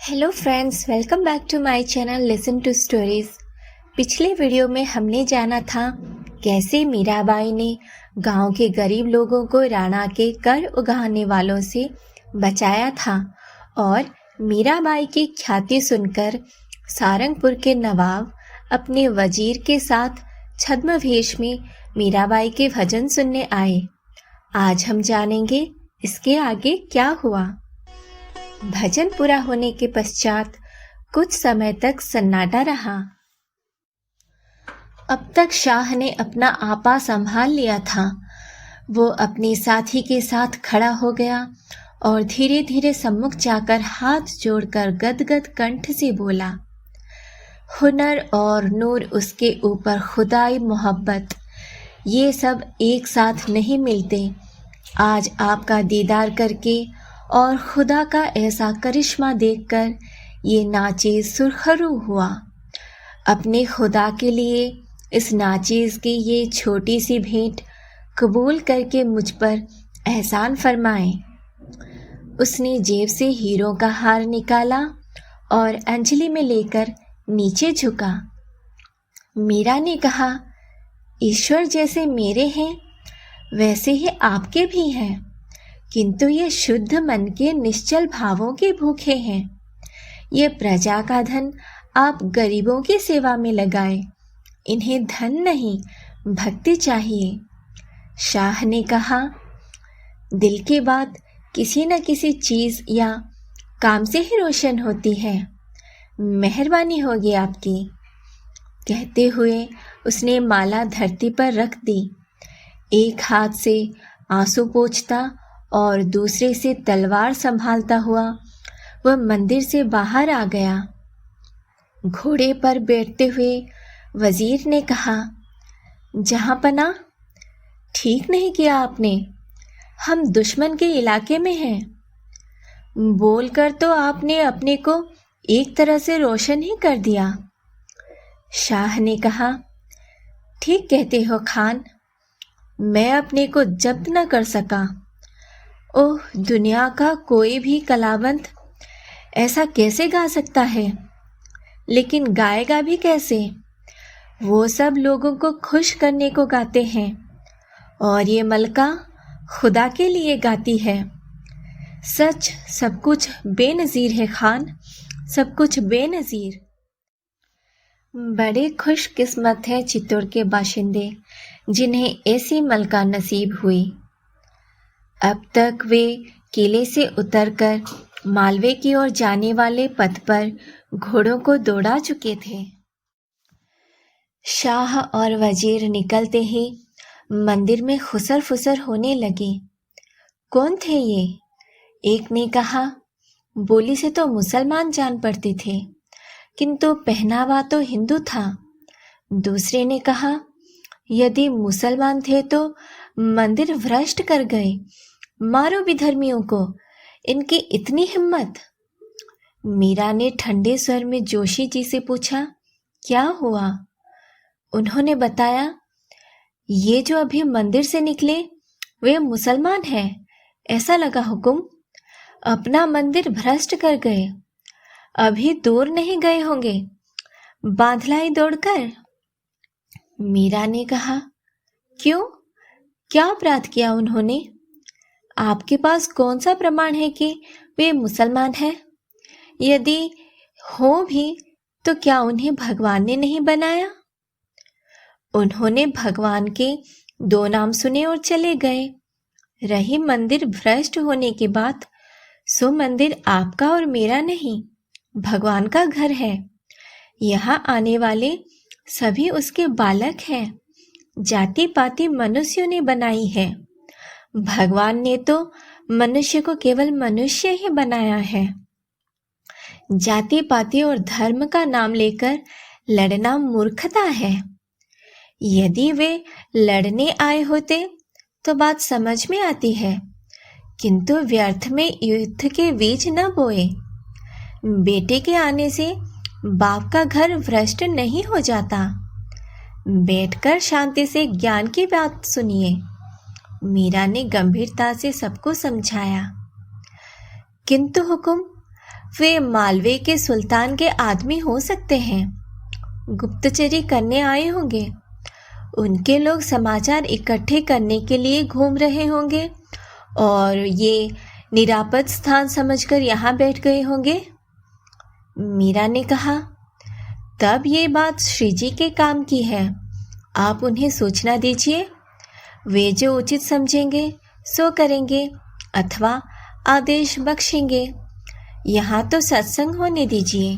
Hello friends, welcome back to my channel listen to stories. पिछले video में हमने जाना था कैसे मीराबाई ने गांव के गरीब लोगों को राणा के कर उगाने वालों से बचाया था और मीराबाई की ख्याति सुनकर सारंगपुर के नवाब अपने वजीर के साथ छद्मवेश में मीराबाई के भजन सुनने आए। आज हम जानेंगे इसके आगे क्या हुआ। भजन पूरा होने के पश्चात कुछ समय तक सन्नाटा रहा। अब तक शाह ने अपना आपा संभाल लिया था। वो अपने साथी के साथ खड़ा हो गया और धीरे धीरे सम्मुख जाकर हाथ जोड़कर गदगद कंठ से बोला, हुनर और नूर उसके ऊपर खुदाई मोहब्बत, ये सब एक साथ नहीं मिलते। आज आपका दीदार करके और खुदा का ऐसा करिश्मा देखकर ये नाचीज़ सुरखरू हुआ। अपने खुदा के लिए इस नाचीज़ की ये छोटी सी भेंट कबूल करके मुझ पर एहसान फरमाएं। उसने जेब से हीरों का हार निकाला और अंजलि में लेकर नीचे झुका। मीरा ने कहा, ईश्वर जैसे मेरे हैं वैसे ही आपके भी हैं, किंतु ये शुद्ध मन के निश्चल भावों के भूखे हैं। ये प्रजा का धन आप गरीबों की सेवा में लगाए। इन्हें धन नहीं, भक्ति चाहिए। शाह ने कहा, दिल की बात किसी न किसी चीज़ या काम से ही रोशन होती है। मेहरबानी होगी आपकी। कहते हुए उसने माला धरती पर रख दी। एक हाथ से आंसू पोंछता और दूसरे से तलवार संभालता हुआ वह मंदिर से बाहर आ गया। घोड़े पर बैठते हुए वजीर ने कहा, जहाँपना, ठीक नहीं किया आपने। हम दुश्मन के इलाके में हैं। बोलकर तो आपने अपने को एक तरह से रोशन ही कर दिया। शाह ने कहा, ठीक कहते हो खान, मैं अपने को जब्त न कर सका। ओह, दुनिया का कोई भी कलावंत ऐसा कैसे गा सकता है, लेकिन गाएगा भी कैसे? वो सब लोगों को खुश करने को गाते हैं और ये मलका खुदा के लिए गाती है। सच सब कुछ बेनज़ीर है खान, सब कुछ बेनज़ीर। बड़े खुशकिस्मत हैं चित्तौड़ के बाशिंदे जिन्हें ऐसी मलका नसीब हुई। अब तक वे किले से उतरकर मालवे की ओर जाने वाले पथ पर घोड़ों को दौड़ा चुके थे। शाह और वजीर निकलते ही मंदिर में खुसर फुसर होने लगी। कौन थे ये? एक ने कहा, बोली से तो मुसलमान जान पड़ते थे, किंतु पहनावा तो हिंदू था। दूसरे ने कहा, यदि मुसलमान थे तो मंदिर भ्रष्ट कर गए। मारो विधर्मियों को, इनकी इतनी हिम्मत। मीरा ने ठंडे स्वर में जोशी जी से पूछा, क्या हुआ? उन्होंने बताया, ये जो अभी मंदिर से निकले वे मुसलमान हैं, ऐसा लगा हुकुम। अपना मंदिर भ्रष्ट कर गए। अभी दूर नहीं गए होंगे, बांधलाई दौड़कर। मीरा ने कहा, क्यों, क्या अपराध किया उन्होंने? आपके पास कौन सा प्रमाण है कि वे मुसलमान हैं? यदि हो भी तो क्या उन्हें भगवान ने नहीं बनाया? उन्होंने भगवान के 2 नाम सुने और चले गए। रही मंदिर भ्रष्ट होने की बात, सो मंदिर आपका और मेरा नहीं, भगवान का घर है। यहाँ आने वाले सभी उसके बालक हैं। जाति पाति मनुष्यों ने बनाई है। भगवान ने तो मनुष्य को केवल मनुष्य ही बनाया है। जाति पाति और धर्म का नाम लेकर लड़ना मूर्खता है। यदि वे लड़ने आए होते तो बात समझ में आती है, किंतु व्यर्थ में युद्ध के बीज न बोए। बेटे के आने से बाप का घर भ्रष्ट नहीं हो जाता। बैठकर शांति से ज्ञान की बात सुनिए। मीरा ने गंभीरता से सबको समझाया। किंतु हुकुम, वे मालवे के सुल्तान के आदमी हो सकते हैं, गुप्तचरी करने आए होंगे। उनके लोग समाचार इकट्ठे करने के लिए घूम रहे होंगे और ये निरापद स्थान समझकर यहाँ बैठ गए होंगे। मीरा ने कहा, तब ये बात श्री जी के काम की है, आप उन्हें सूचना दीजिए, वे जो उचित समझेंगे सो करेंगे अथवा आदेश बख्शेंगे। यहाँ तो सत्संग होने दीजिए।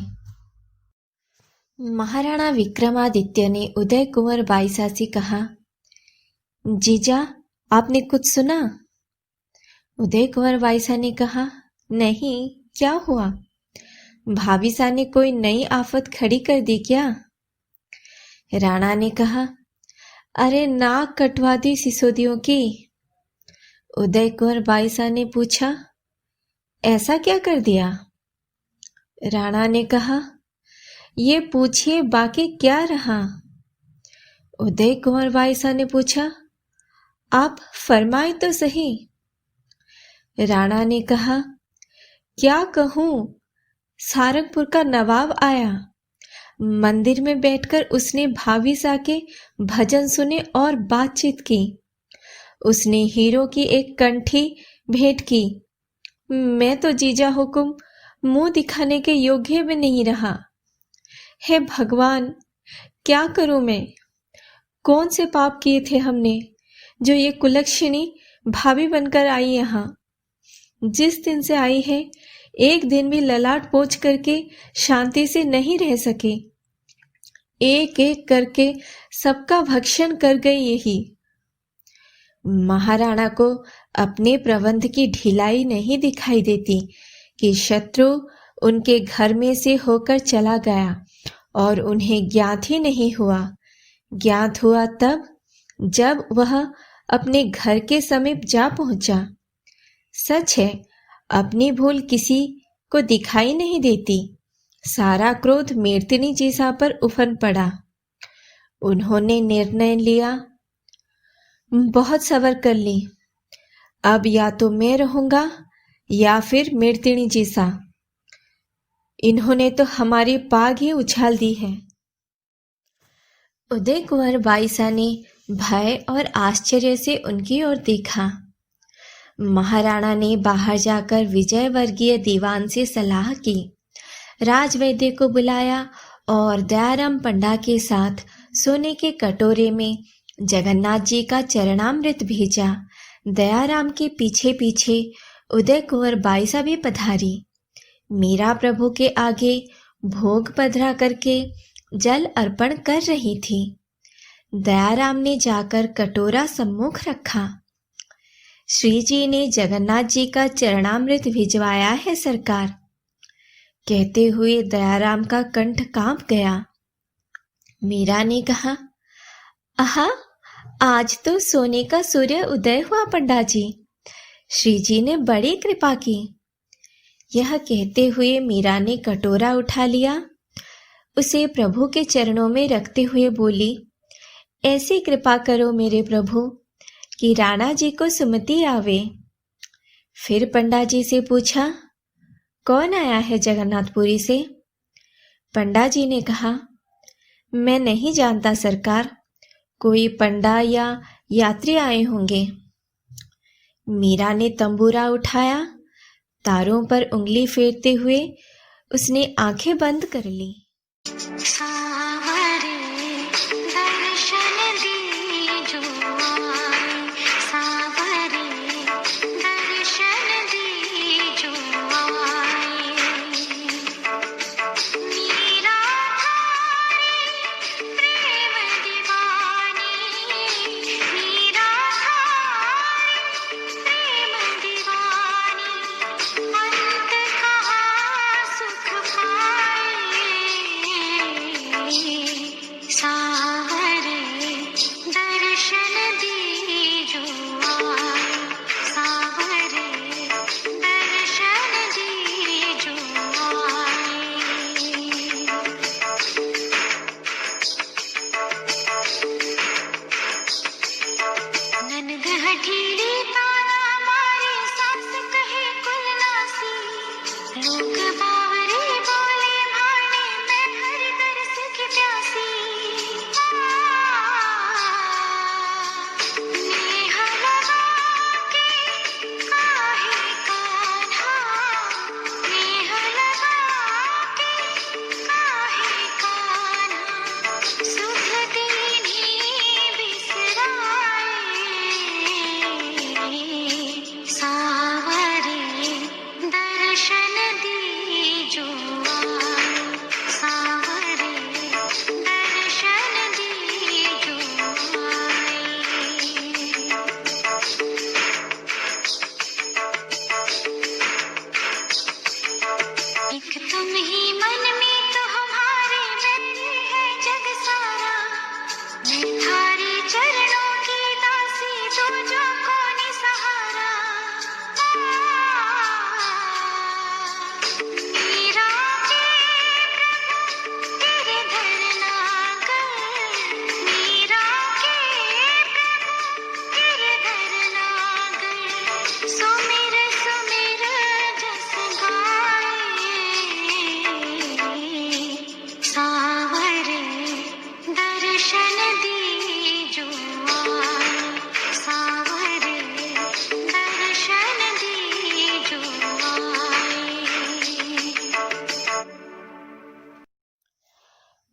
महाराणा विक्रमादित्य ने उदय कुंवर बाईसा से कहा, जीजा आपने कुछ सुना? उदय कुंवर बाईसा ने कहा, नहीं, क्या हुआ? भाविसा ने कोई नई आफत खड़ी कर दी क्या? राणा ने कहा, अरे नाक कटवा दी सिसोदियों की। उदय कुंवर बाईसा ने पूछा, ऐसा क्या कर दिया? राणा ने कहा, ये पूछिए बाकी क्या रहा? उदय कुंवर बाईसा ने पूछा, आप फरमाए तो सही। राणा ने कहा, क्या कहूं, सारंगपुर का नवाब आया, मंदिर में बैठकर उसने भाविसा के भजन सुने और बातचीत की। उसने हीरो की एक कंठी भेंट की। मैं तो जीजा हुकुम मुंह दिखाने के योग्य भी नहीं रहा। हे भगवान, क्या करूं मैं? कौन से पाप किए थे हमने जो ये कुलक्षणी भाभी बनकर आई यहाँ? जिस दिन से आई है एक दिन भी ललाट पोंछ करके शांति से नहीं रह सके। एक एक करके सबका भक्षण कर गई यही। महाराणा को अपने प्रबंध की ढिलाई नहीं दिखाई देती कि शत्रु उनके घर में से होकर चला गया और उन्हें ज्ञात ही नहीं हुआ। ज्ञात हुआ तब जब वह अपने घर के समीप जा पहुंचा। सच है, अपनी भूल किसी को दिखाई नहीं देती। सारा क्रोध मेर्तिनी जीसा पर उफन पड़ा। उन्होंने निर्णय लिया, बहुत सब्र कर ली, अब या तो मैं रहूंगा या फिर मेर्तिनी जीसा। इन्होंने तो हमारी पाग ही उछाल दी है। उदय कुंवर बाईसा ने भय और आश्चर्य से उनकी ओर देखा। महाराणा ने बाहर जाकर विजयवर्गीय दीवान से सलाह की, राजवैद्य को बुलाया और दयाराम पंडा के साथ सोने के कटोरे में जगन्नाथ जी का चरणामृत भेजा। दयाराम के पीछे पीछे उदय कुंवर बाईसा भी पधारी। मीरा प्रभु के आगे भोग पधरा करके जल अर्पण कर रही थी। दयाराम ने जाकर कटोरा सम्मुख रखा। श्री जी ने जगन्नाथ जी का चरणामृत भिजवाया है सरकार, कहते हुए दयाराम का कंठ कांप गया। मीरा ने कहा, आहा, आज तो सोने का सूर्य उदय हुआ पंडा जी, श्री जी ने बड़ी कृपा की। यह कहते हुए मीरा ने कटोरा उठा लिया, उसे प्रभु के चरणों में रखते हुए बोली, ऐसी कृपा करो मेरे प्रभु कि राणा जी को सुमति आवे। फिर पंडा जी से पूछा, कौन आया है जगन्नाथपुरी से? पंडा जी ने कहा, मैं नहीं जानता सरकार, कोई पंडा या यात्री आए होंगे। मीरा ने तंबूरा उठाया, तारों पर उंगली फेरते हुए उसने आंखें बंद कर ली।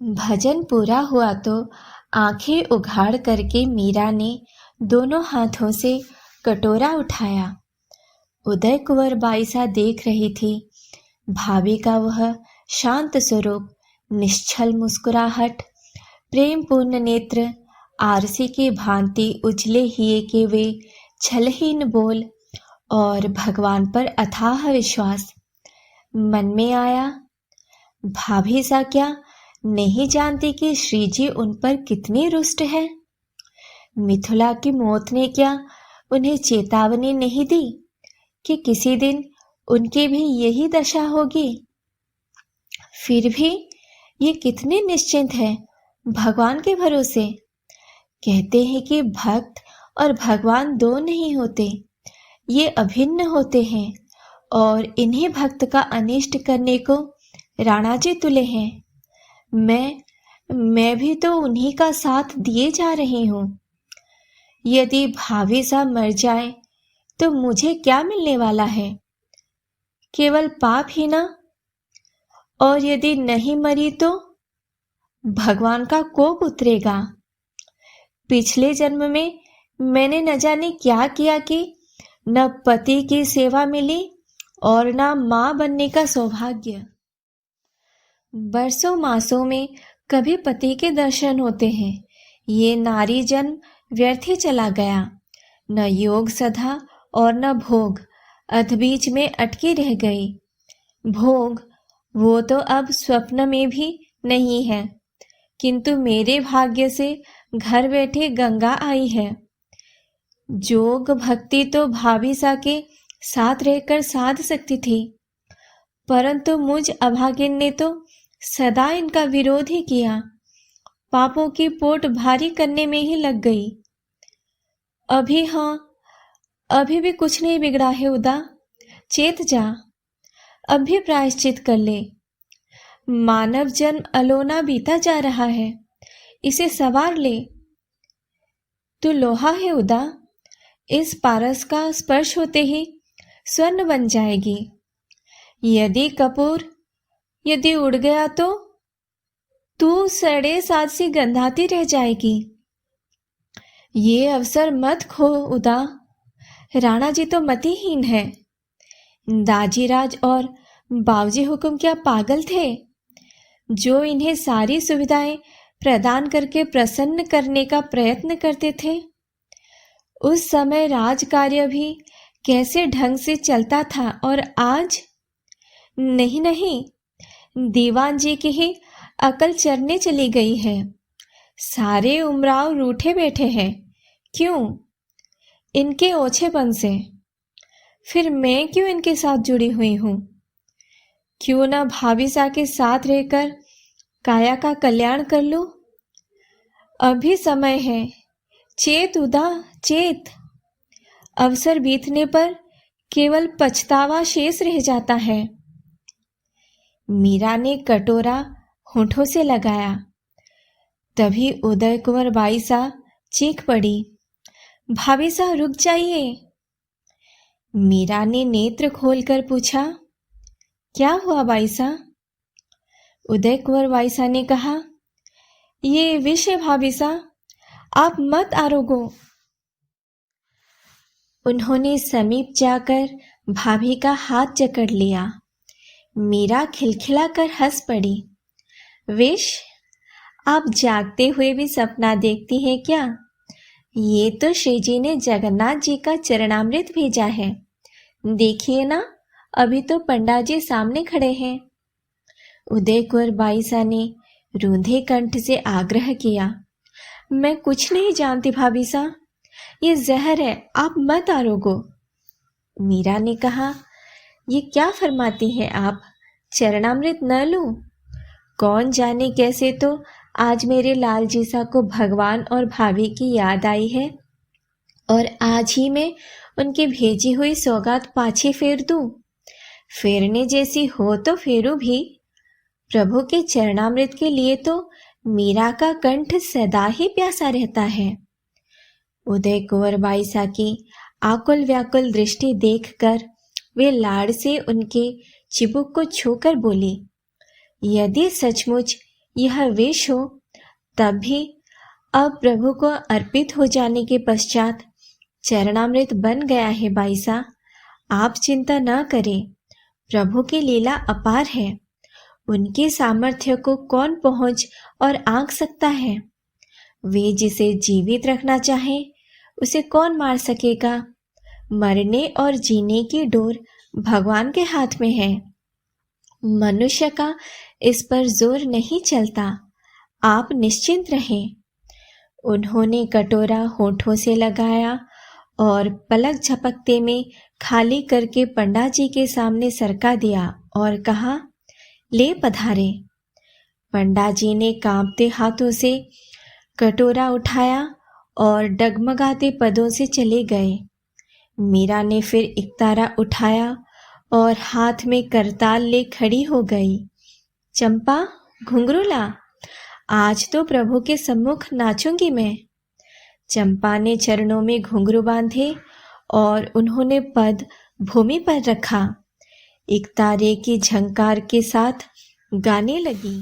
भजन पूरा हुआ तो आंखें उघाड़ करके मीरा ने दोनों हाथों से कटोरा उठाया। उदय कुंवर बाई सा देख रही थी। भाभी का वह शांत स्वरूप, निश्चल मुस्कुराहट, प्रेम पूर्ण नेत्र, आरसी की भांति उजले हिये के वे छलहीन बोल और भगवान पर अथाह विश्वास। मन में आया, भाभी सा क्या नहीं जानती कि श्रीजी उन पर कितनी रुष्ट है। मिथुला की मौत ने क्या उन्हें चेतावनी नहीं दी कि किसी दिन उनकी भी यही दशा होगी। फिर भी ये कितने निश्चिंत है भगवान के भरोसे। कहते हैं कि भक्त और भगवान दो नहीं होते, ये अभिन्न होते हैं और इन्हीं भक्त का अनिष्ट करने को राणा जी तुले हैं। मैं भी तो उन्हीं का साथ दिए जा रही हूँ। यदि भाभी सा मर जाए तो मुझे क्या मिलने वाला है? केवल पाप ही ना। और यदि नहीं मरी तो भगवान का कोप उतरेगा। पिछले जन्म में मैंने न जाने क्या किया कि न पति की सेवा मिली और न माँ बनने का सौभाग्य। बरसों मासों में कभी पति के दर्शन होते हैं। ये नारी जन्म व्यर्थ ही चला गया। न योग सधा और न भोग, अधबीच में अटकी रह गई। भोग वो तो अब स्वप्न में भी नहीं है, किंतु मेरे भाग्य से घर बैठे गंगा आई है। जोग भक्ति तो भाभी सा के साथ रहकर साध सकती थी, परंतु मुझ अभागिन ने तो सदा इनका विरोध ही किया। पापों की पोट भारी करने में ही लग गई। अभी भी कुछ नहीं बिगड़ा है उदा, चेत जा, अब भी प्रायश्चित कर ले। मानव जन्म अलोना बीता जा रहा है, इसे सवार ले। तू लोहा है उदा, इस पारस का स्पर्श होते ही स्वर्ण बन जाएगी। यदि कपूर यदि उड़ गया तो तू सड़े साथ सी गंधाती रह जाएगी। ये अवसर मत खो उदा, राणा जी तो मतिहीन है। दाजीराज और बावजी हुक्म क्या पागल थे, जो इन्हें सारी सुविधाएं प्रदान करके प्रसन्न करने का प्रयत्न करते थे। उस समय राज कार्य भी कैसे ढंग से चलता था, और आज नहीं, दीवान जी की ही अकल चरने चली गई है। सारे उमराव रूठे बैठे हैं। क्यों? इनके ओछेपन से। फिर मैं क्यों इनके साथ जुड़ी हुई हूँ? क्यों ना भाभी सा के साथ रहकर काया का कल्याण कर लूं? अभी समय है, चेत उदा चेत। अवसर बीतने पर केवल पछतावा शेष रह जाता है। मीरा ने कटोरा होठों से लगाया। तभी उदय कुंवर बाई सा चीख पड़ी, भाभी साहब रुक जाइए। मीरा ने नेत्र खोलकर पूछा, क्या हुआ बाई साहब? उदय कुंवर बाई साहब ने कहा, ये विष है भाभी साहब, आप मत आरोगो। उन्होंने समीप जाकर भाभी का हाथ जकड़ लिया। मीरा खिलखिलाकर हंस पड़ी। विष? आप जागते हुए भी सपना देखती हैं क्या? ये तो श्री जी ने जगन्नाथ जी का चरणामृत भेजा है। देखिए ना, अभी तो पंडा जी सामने खड़े हैं। उदय कुंवर बाई साहब ने रूंधे कंठ से आग्रह किया, मैं कुछ नहीं जानती भाभी साहब, ये जहर है, आप मत आरोगो। मीरा ने कहा, ये क्या फरमाती हैं आप, चरणामृत न लूं? कौन जाने कैसे तो आज मेरे लाल जीसा को भगवान और भाभी की याद आई है और आज ही मैं उनकी भेजी हुई सौगात पाछे फेर दूं। फेरने जैसी हो तो फेरू भी। प्रभु के चरणामृत के लिए तो मीरा का कंठ सदा ही प्यासा रहता है। उदय कुंवर बाई सा की आकुल व्याकुल दृष्टि देखकर वे लाड़ से उनके चिबुक को छूकर बोली, यदि सचमुच यह विष हो तब भी अब प्रभु को अर्पित हो जाने के पश्चात चरणामृत बन गया है। बाई सा, आप चिंता न करें, प्रभु की लीला अपार है, उनके सामर्थ्य को कौन पहुंच और आंक सकता है। वे जिसे जीवित रखना चाहे उसे कौन मार सकेगा। मरने और जीने की डोर भगवान के हाथ में है, मनुष्य का इस पर जोर नहीं चलता, आप निश्चिंत रहें। उन्होंने कटोरा होठों से लगाया और पलक झपकते में खाली करके पंडा जी के सामने सरका दिया और कहा, ले पधारे। पंडा जी ने कांपते हाथों से कटोरा उठाया और डगमगाते पदों से चले गए। मीरा ने फिर इकतारा उठाया और हाथ में करताल ले खड़ी हो गई। चंपा, घुंघरू ला, आज तो प्रभु के सम्मुख नाचूंगी मैं। चंपा ने चरणों में घुंघरू बांधे और उन्होंने पद भूमि पर रखा। इकतारे की झंकार के साथ गाने लगी।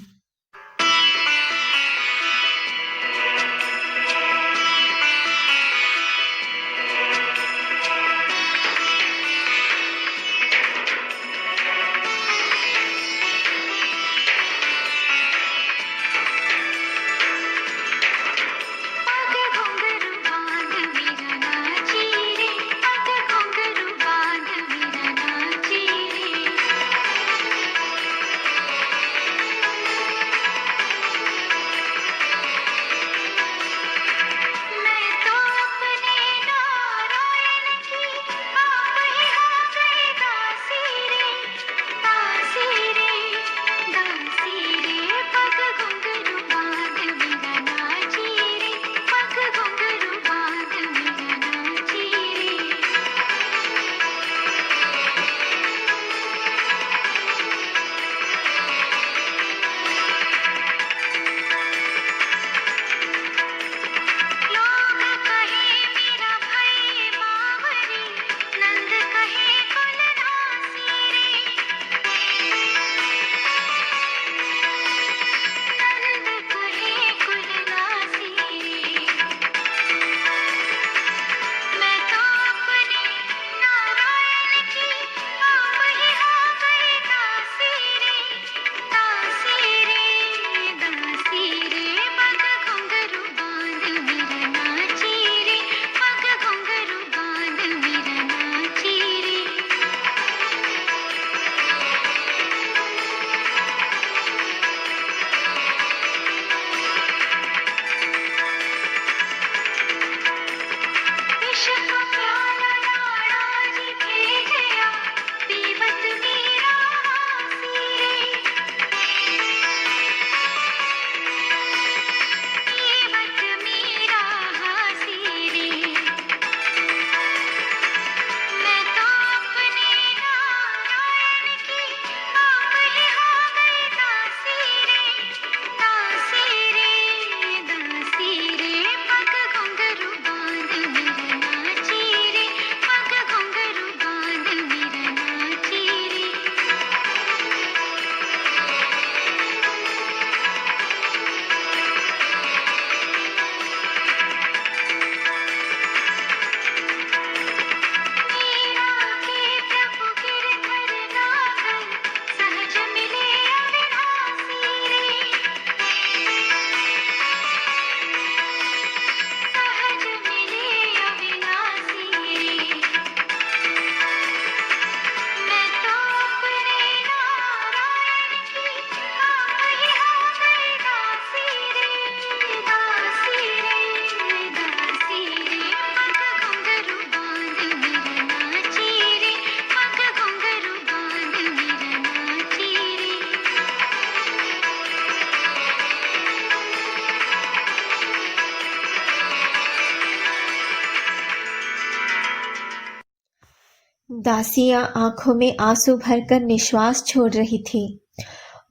दासियां आंखों में आंसू भरकर निश्वास छोड़ रही थी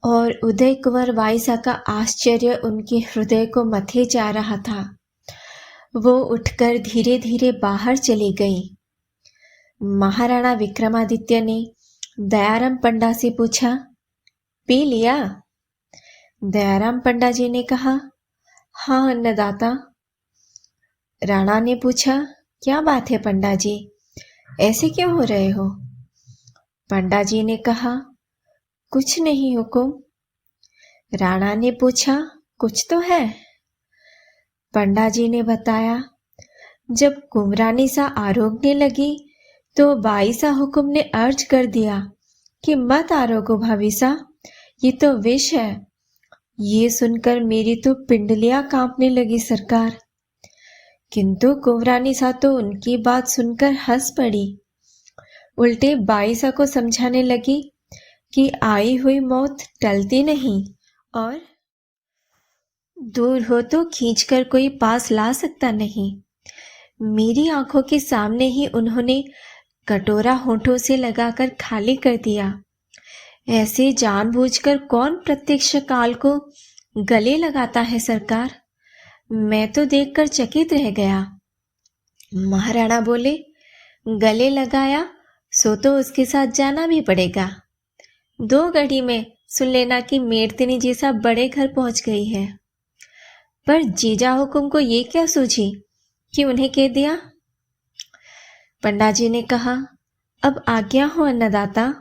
और उदय कुंवर वाइसा का आश्चर्य उनके हृदय को मथे जा रहा था। वो उठकर धीरे धीरे बाहर चली गई। महाराणा विक्रमादित्य ने दयाराम पंडा से पूछा, पी लिया? दयाराम पंडा जी ने कहा, हाँ अन्नदाता। राणा ने पूछा, क्या बात है पंडा जी, ऐसे क्यों हो रहे हो? पंडा जी ने कहा, कुछ नहीं हुकुम। राणा ने पूछा, कुछ तो है? पंडा जी ने बताया, जब कुंवरानी सा आरोगने लगी तो बाईसा हुकुम ने अर्ज कर दिया कि मत आरोगो भावीसा, ये तो विष है। ये सुनकर मेरी तो पिंडलियां कांपने लगी सरकार। किंतु कुंवरानी सा तो उनकी बात सुनकर हंस पड़ी। उल्टे बाईसा को समझाने लगी कि आई हुई मौत टलती नहीं और दूर हो तो खींचकर कोई पास ला सकता नहीं। मेरी आंखों के सामने ही उन्होंने कटोरा होठों से लगाकर खाली कर दिया। ऐसे जानबूझकर कौन प्रत्यक्ष काल को गले लगाता है सरकार? मैं तो देखकर चकित रह गया। महाराणा बोले, गले लगाया सो तो उसके साथ जाना भी पड़ेगा। 2 घड़ी में सुन लेना कि मेड़तिनी जैसा बड़े घर पहुंच गई है। पर जीजा हुकुम को ये क्या सूझी कि उन्हें कह दिया? पंडा जी ने कहा, अब आज्ञा हो अन्नदाता।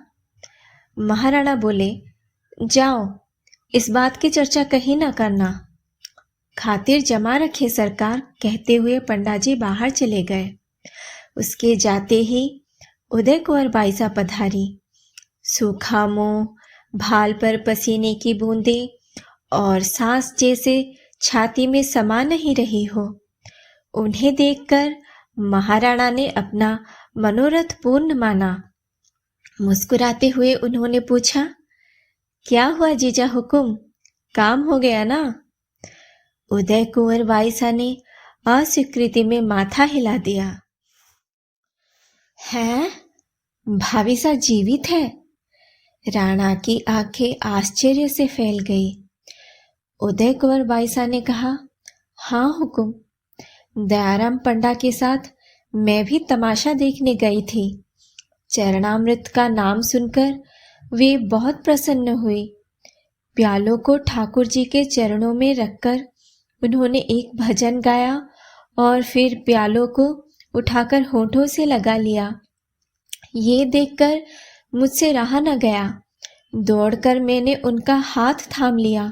महाराणा बोले, जाओ, इस बात की चर्चा कहीं न करना। खातिर जमा रखे सरकार, कहते हुए पंडा जी बाहर चले गए। उसके जाते ही उदय कुंवर बाईसा पधारी। सूखा मुंह, भाल पर पसीने की बूंदें और सांस जैसे छाती में समा नहीं रही हो। उन्हें देखकर महाराणा ने अपना मनोरथ पूर्ण माना। मुस्कुराते हुए उन्होंने पूछा, क्या हुआ जीजा हुकुम, काम हो गया ना? उदय कुंवर वाइसा ने अस्वीकृति में माथा हिला दिया। है, भावीसा जीवित है? राणा की आंखें आश्चर्य से फैल गई। उदय कुंवर बाईसा ने कहा, हाँ हुकुम, दयाराम पंडा के साथ मैं भी तमाशा देखने गई थी। चरणामृत का नाम सुनकर वे बहुत प्रसन्न हुई। प्यालों को ठाकुर जी के चरणों में रखकर उन्होंने एक भजन गाया और फिर प्यालों को उठाकर होठों से लगा लिया। ये देखकर मुझसे रहा न गया। दौड़कर मैंने उनका हाथ थाम लिया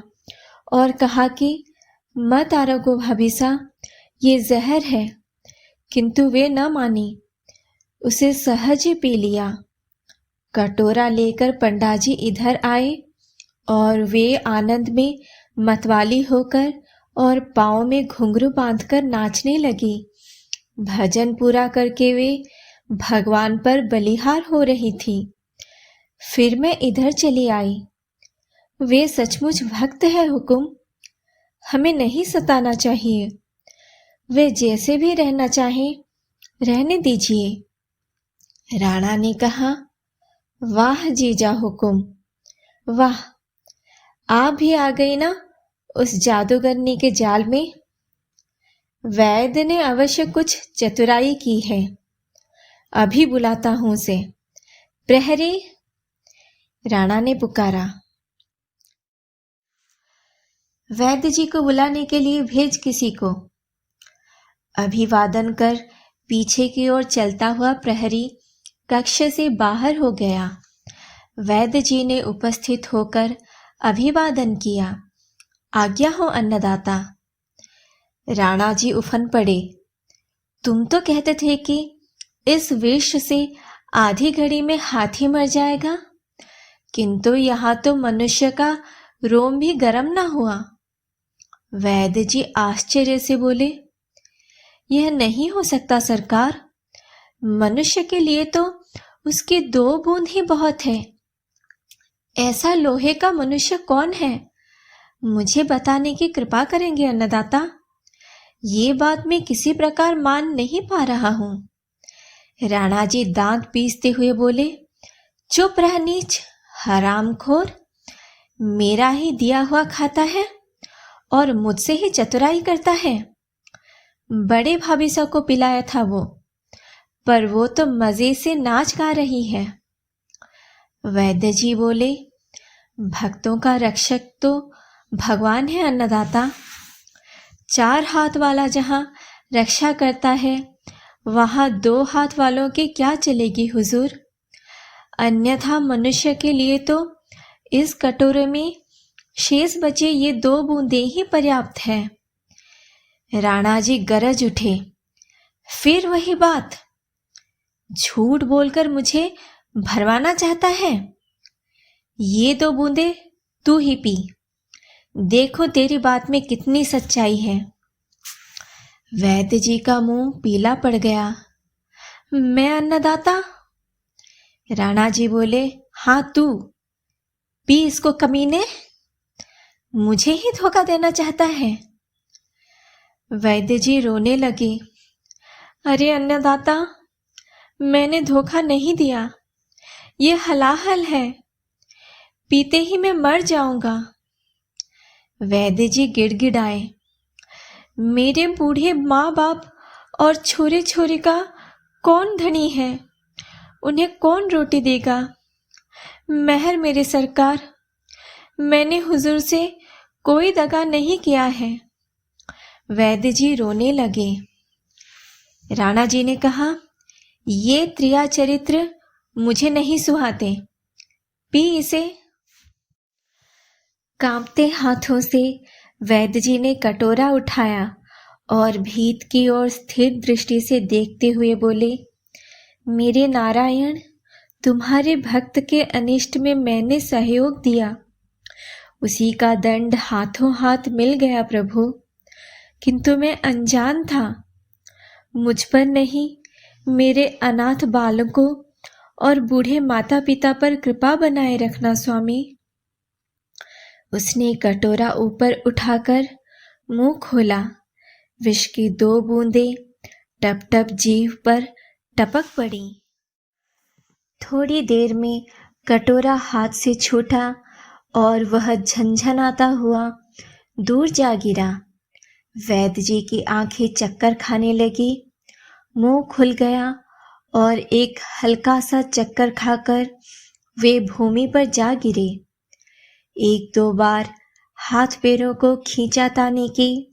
और कहा कि मत आरोगो भाभीसा, ये जहर है। किंतु वे न मानी, उसे सहज ही पी लिया। कटोरा लेकर पंडाजी इधर आए और वे आनंद में मतवाली होकर और पाँव में घुंघरू बांधकर नाचने लगी। भजन पूरा करके वे भगवान पर बलिहार हो रही थी। फिर मैं इधर चली आई। वे सचमुच भक्त है हुकुम, हमें नहीं सताना चाहिए। वे जैसे भी रहना चाहें रहने दीजिए। राणा ने कहा, वाह जीजा हुकुम, वाह, आप भी आ गई ना उस जादूगरनी के जाल में। वैद्य ने अवश्य कुछ चतुराई की है। अभी बुलाता हूं उसे। प्रहरी, राणा ने पुकारा। वैद्य जी को बुलाने के लिए भेज किसी को। अभिवादन कर पीछे की ओर चलता हुआ प्रहरी कक्ष से बाहर हो गया। वैद्य जी ने उपस्थित होकर अभिवादन किया। आज्ञा हो अन्नदाता। राणा जी उफन पड़े। तुम तो कहते थे कि इस विष से आधी घड़ी में हाथी मर जाएगा, किंतु यहाँ तो मनुष्य का रोम भी गर्म ना हुआ। वैद्य जी आश्चर्य से बोले, यह नहीं हो सकता सरकार। मनुष्य के लिए तो उसकी 2 बूंद ही बहुत है। ऐसा लोहे का मनुष्य कौन है? मुझे बताने की कृपा करेंगे अन्नदाता। ये बात मैं किसी प्रकार मान नहीं पा रहा हूं। राणा जी दांत पीसते हुए बोले, चुप रह नीच, हरामखोर, मेरा ही दिया हुआ खाता है और मुझसे ही चतुराई करता है। बड़े भाभी साहब को पिलाया था वो, पर वो तो मजे से नाच गा रही है। वैद्य जी बोले, भक्तों का रक्षक तो भगवान है अन्नदाता। 4 हाथ वाला जहां रक्षा करता है, वहां 2 हाथ वालों के क्या चलेगी हुजूर। अन्यथा मनुष्य के लिए तो इस कटोरे में शेष बचे ये 2 बूंदें ही पर्याप्त है। राणा जी गरज उठे, फिर वही बात, झूठ बोलकर मुझे भरवाना चाहता है। ये 2 बूंदे तू ही पी, देखो तेरी बात में कितनी सच्चाई है। वैद्य जी का मुंह पीला पड़ गया। मैं अन्नदाता? राणा जी बोले, हाँ तू, पी इसको कमीने, मुझे ही धोखा देना चाहता है। वैद्य जी रोने लगे, अरे अन्नदाता, मैंने धोखा नहीं दिया, ये हलाहल है, पीते ही मैं मर जाऊंगा। वैद्य जी गिड़गिड़ाए, मेरे बूढ़े माँ बाप और छोरे छोरे का कौन धनी है, उन्हें कौन रोटी देगा। मेहर मेरे सरकार, मैंने हुजूर से कोई दगा नहीं किया है। वैद्य जी रोने लगे। राणा जी ने कहा, ये त्रिया चरित्र मुझे नहीं सुहाते, पी इसे। कांपते हाथों से वैद्य जी ने कटोरा उठाया और भीत की ओर स्थिर दृष्टि से देखते हुए बोले, मेरे नारायण, तुम्हारे भक्त के अनिष्ट में मैंने सहयोग दिया, उसी का दंड हाथों हाथ मिल गया प्रभु, किंतु मैं अनजान था। मुझ पर नहीं, मेरे अनाथ बालकों और बूढ़े माता पिता पर कृपा बनाए रखना स्वामी। उसने कटोरा ऊपर उठाकर मुंह खोला। विष की 2 बूंदें टप टप जीभ पर टपक पड़ी। थोड़ी देर में कटोरा हाथ से छूटा और वह झनझनाता हुआ दूर जा गिरा। वैद्य जी की आंखें चक्कर खाने लगी, मुंह खुल गया और एक हल्का सा चक्कर खाकर वे भूमि पर जा गिरे। 1-2 बार हाथ पैरों को खींचातानी की,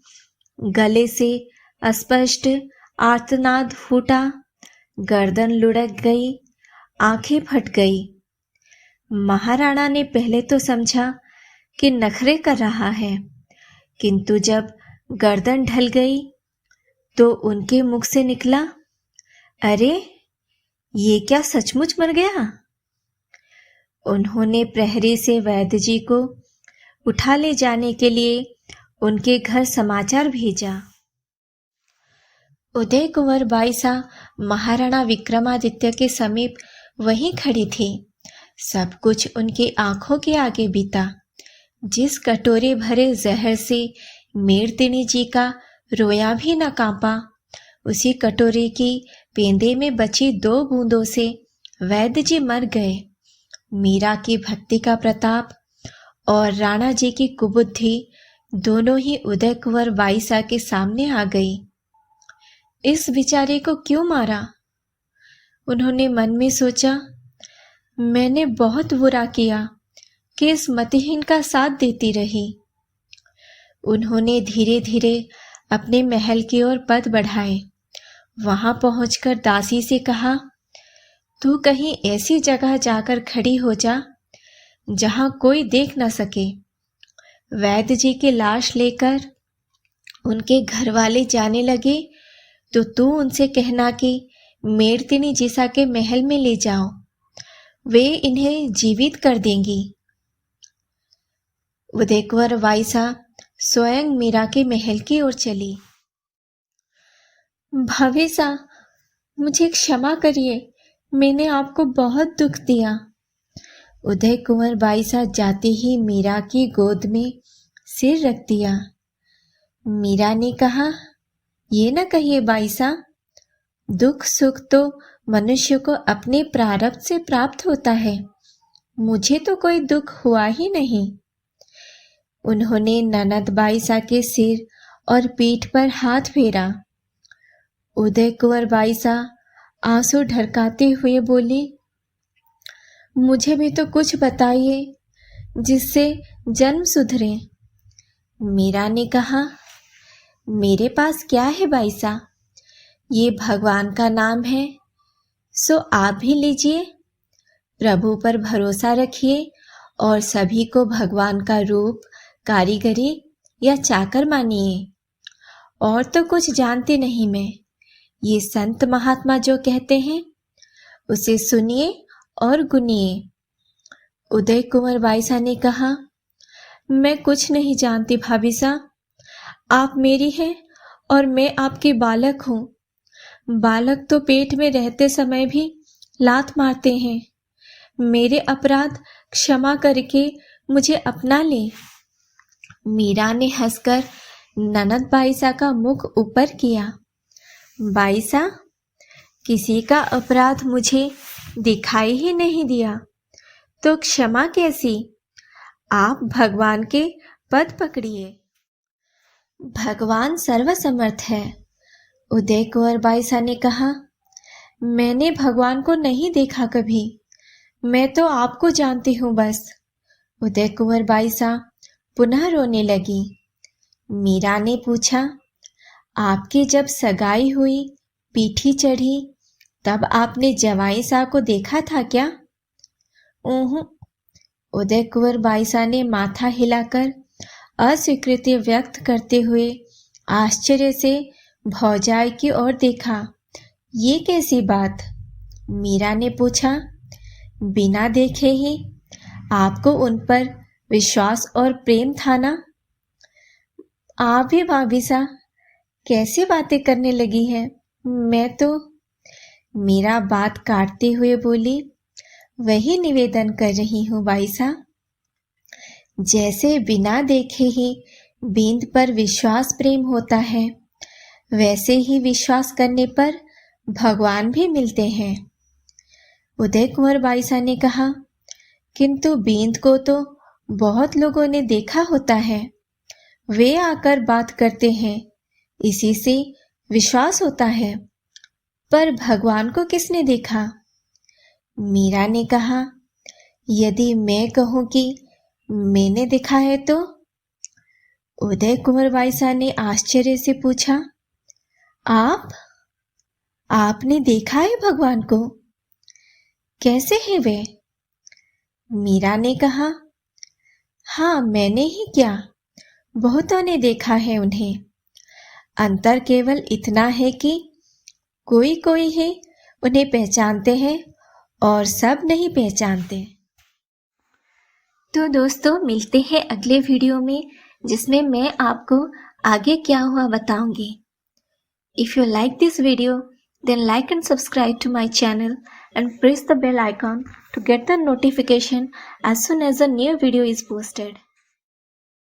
गले से अस्पष्ट आर्तनाद फूटा, गर्दन लुढ़क गई, आंखें फट गई। महाराणा ने पहले तो समझा कि नखरे कर रहा है, किंतु जब गर्दन ढल गई तो उनके मुख से निकला, अरे ये क्या सचमुच मर गया। उन्होंने प्रहरी से वैद्य जी को उठा ले जाने के लिए उनके घर समाचार भेजा। उदय कुंवर बाईसा महाराणा विक्रमादित्य के समीप वहीं खड़ी थी। सब कुछ उनकी आंखों के आगे बीता। जिस कटोरे भरे जहर से मेड़तिनी जी का रोया भी न कांपा, उसी कटोरे की पेंदे में बची 2 बूंदों से वैद्य जी मर गए। मीरा की भक्ति का प्रताप और राणा जी की कुबुद्धि दोनों ही उदय कुंवर बाईसा के सामने आ गई। इस बेचारे को क्यों मारा? उन्होंने मन में सोचा, मैंने बहुत बुरा किया कि इस मतिहीन का साथ देती रही। उन्होंने धीरे धीरे अपने महल की ओर पद बढ़ाए। वहां पहुंचकर दासी से कहा, तू कहीं ऐसी जगह जाकर खड़ी हो जा जहां कोई देख न सके। वैद्य जी की लाश लेकर उनके घर वाले जाने लगे तो तू उनसे कहना कि मेड़तिनी जीसा के महल में ले जाओ, वे इन्हें जीवित कर देंगी। उदय कुंवर बाईसा स्वयं मीरा के महल की ओर चली। भाभी सा, मुझे क्षमा करिए, मैंने आपको बहुत दुख दिया। उदय कुंवर बाईसा जाते ही मीरा की गोद में सिर रख दिया। मीरा ने कहा, ये न कहिए बाईसा, दुख सुख तो मनुष्य को अपने प्रारब्ध से प्राप्त होता है। मुझे तो कोई दुख हुआ ही नहीं। उन्होंने ननद बाईसा के सिर और पीठ पर हाथ फेरा। उदय कुंवर बाईसा आंसू ढरकाते हुए बोली, मुझे भी तो कुछ बताइए जिससे जन्म सुधरे। मीरा ने कहा, मेरे पास क्या है बाईसा, ये भगवान का नाम है, सो आप भी लीजिए। प्रभु पर भरोसा रखिए और सभी को भगवान का रूप, कारीगरी या चाकर मानिए। और तो कुछ जानती नहीं मैं। ये संत महात्मा जो कहते हैं उसे सुनिए और गुनिए। उदय कुंवर बाईसा ने कहा, मैं कुछ नहीं जानती भाभी सा। आप मेरी हैं और मैं आपकी बालक हूँ। बालक तो पेट में रहते समय भी लात मारते हैं। मेरे अपराध क्षमा करके मुझे अपना ले। मीरा ने हंसकर ननद बाईसा का मुख ऊपर किया। बाईसा, किसी का अपराध मुझे दिखाई ही नहीं दिया तो क्षमा कैसी? आप भगवान के पद पकड़िए। भगवान सर्वसमर्थ है। उदय कुंवर बाईसा ने कहा, मैंने भगवान को नहीं देखा कभी, मैं तो आपको जानती हूँ बस। उदय कुंवर बाईसा पुनः रोने लगी। मीरा ने पूछा, आपकी जब सगाई हुई, पीठी चढ़ी, तब आपने जवाई साहब को देखा था क्या? उदय कुंवर बाईसा ने माथा हिलाकर अस्वीकृति व्यक्त करते हुए आश्चर्य से भौजाई की ओर देखा। ये कैसी बात? मीरा ने पूछा, बिना देखे ही आपको उन पर विश्वास और प्रेम था ना? आप भी भाभी सा कैसी बातें करने लगी है? मैं तो। मीरा बात काटते हुए बोली, वही निवेदन कर रही हूँ बाईसा। जैसे बिना देखे ही बींद पर विश्वास प्रेम होता है, वैसे ही विश्वास करने पर भगवान भी मिलते हैं। उदय कुंवर बाईसा ने कहा, किंतु बींद को तो बहुत लोगों ने देखा होता है। वे आकर बात करते हैं, इसी से विश्वास होता है। पर भगवान को किसने देखा? मीरा ने कहा, यदि मैं कहूं कि मैंने देखा है तो? उदय कुंवर बाईसा ने आश्चर्य से पूछा, आपने देखा है भगवान को? कैसे हैं वे? मीरा ने कहा, हाँ, मैंने ही क्या, बहुतों ने देखा है उन्हें। अंतर केवल इतना है कि कोई कोई है उन्हें पहचानते हैं और सब नहीं पहचानते। तो दोस्तों, मिलते हैं अगले वीडियो में, जिसमें मैं आपको आगे क्या हुआ बताऊंगी। If you like this video, then like and subscribe to my channel and press the bell icon to get the notification as soon as a new video is posted.